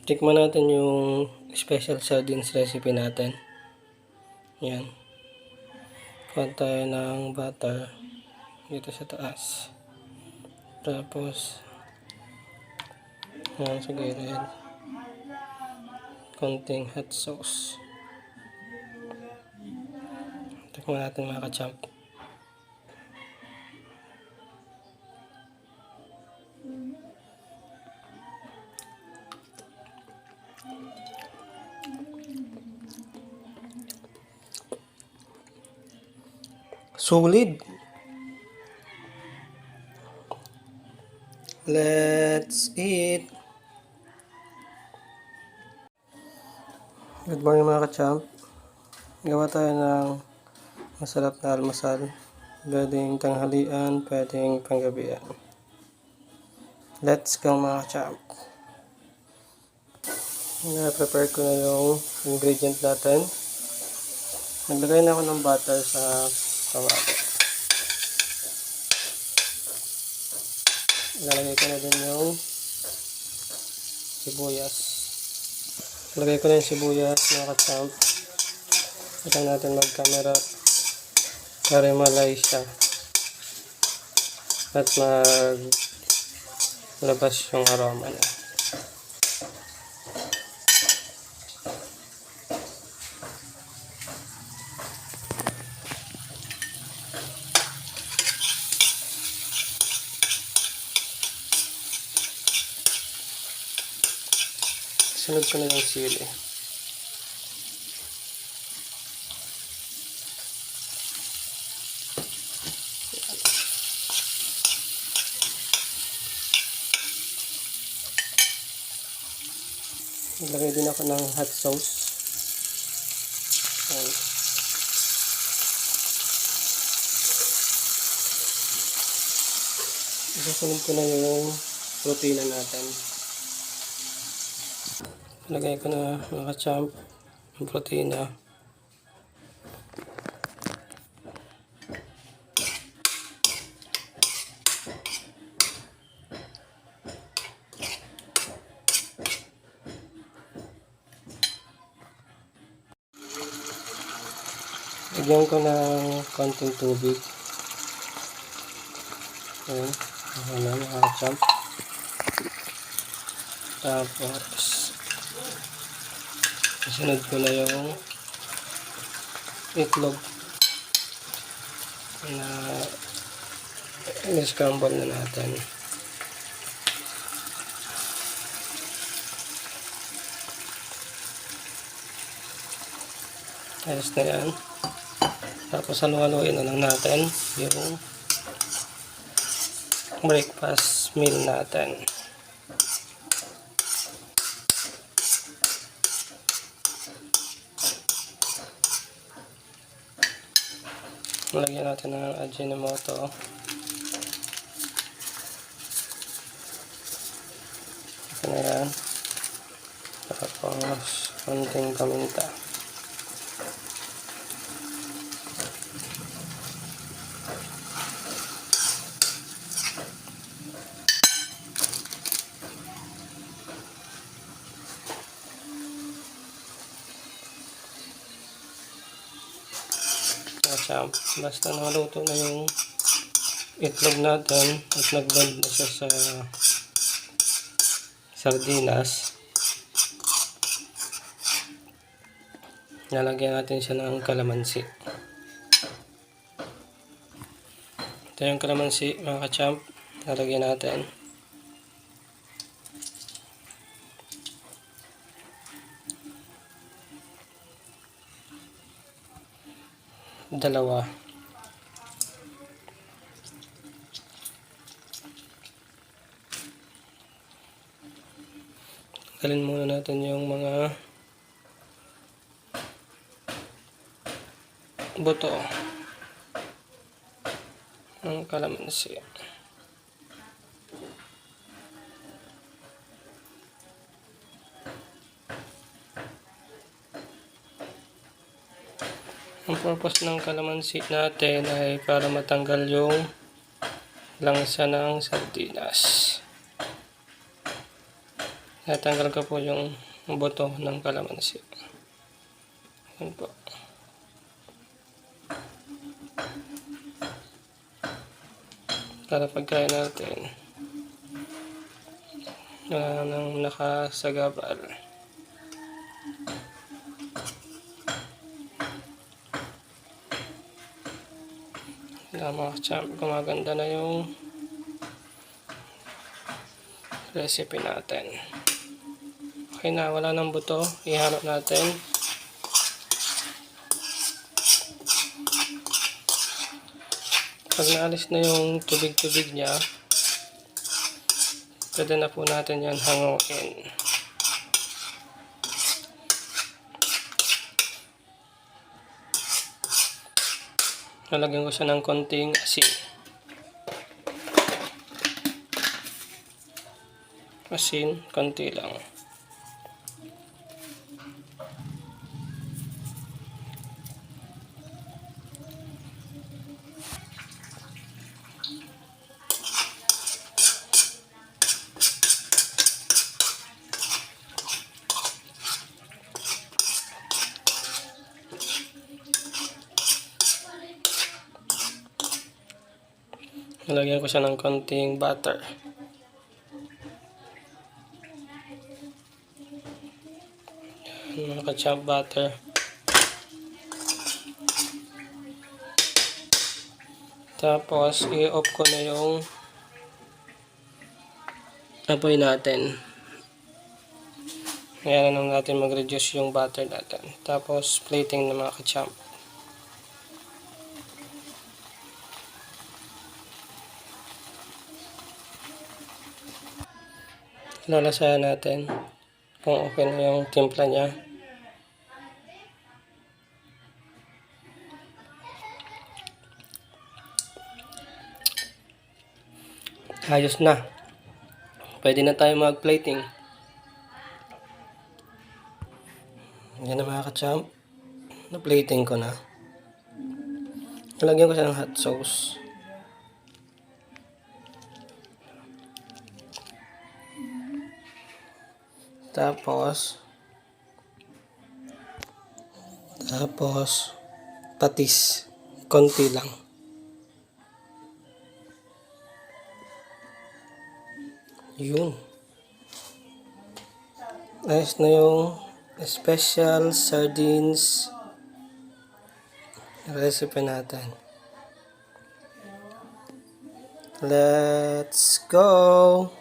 Tikman natin yung special sardines recipe natin. Yan. Kuha tayo ng butter dito sa taas. Tapos, yan sa gilid. Konting hot sauce. Tikman natin mga kachamp. Solid. Let's eat. Good morning mga kachamp. Gawa tayo ng masarap na almusal. Pwedeng tanghalian, pwedeng panggabihan. Let's go mga kachamp. Na-prepare ko na yung ingredient natin. Naglagay na ako ng butter sa kawali. Ilalagay ko na din yung sibuyas. Lagay ko na yung sibuyas mga kachamp. Ito natin mag-camera para malay siya at maglabas yung aroma niya. Sunod ko na yung sili. Maglagay din ako ng hot sauce. Ayan. Isusunod ko na yung protina natin. Lagay ko na mga kachamp ang protina. Lagyan ko ng konting tubig. Ayan. Ayan na mga kachamp. Tapos isunod ko na yung itlog na i-scramble na natin. Ayos na yan. Tapos halu-haluin na lang natin yung breakfast meal natin. Lagyan natin ng Ajinomoto. Ito na yan. Tapos konting paminta. Basta naluto na yung itlog natin at nag-blend na siya sa sardinas, nalagyan natin siya ng kalamansi. Ito yung kalamansi mga kachamp, nalagyan natin. Dalawa. Tanggalin muna natin yung mga buto ng kalamansi. Ang purpose ng kalamansi natin ay para matanggal yung langsa ng sardinas. Natanggal ko po yung buto ng kalamansi. Yan po. Para pagkain natin, wala nang nakasagabal. Mga champ, gumaganda na yung recipe natin. Okay na, wala nang buto. Ihalo natin. Pag naalis na yung tubig-tubig niya, pwede na po natin yan hanguin. Lalagyan ko siya ng konting asin. Asin, konti lang. Lalagyan ko siya ng konting butter. Mga ka-champ, butter. Tapos, i-off ko na yung apoy natin. Ngayon lang natin mag-reduce yung butter natin. Tapos, plating na mga ka-champ. Lalasayan natin kung okay na yung timpla niya. Ayos na. Pwede na tayo mag-plating. Yan na mga ka-champ. Na-plating ko na. Nalagyan ko siya ng hot sauce. Tapos patis, konti lang. Yun. Ayos na yung special sardines recipe natin. Let's go!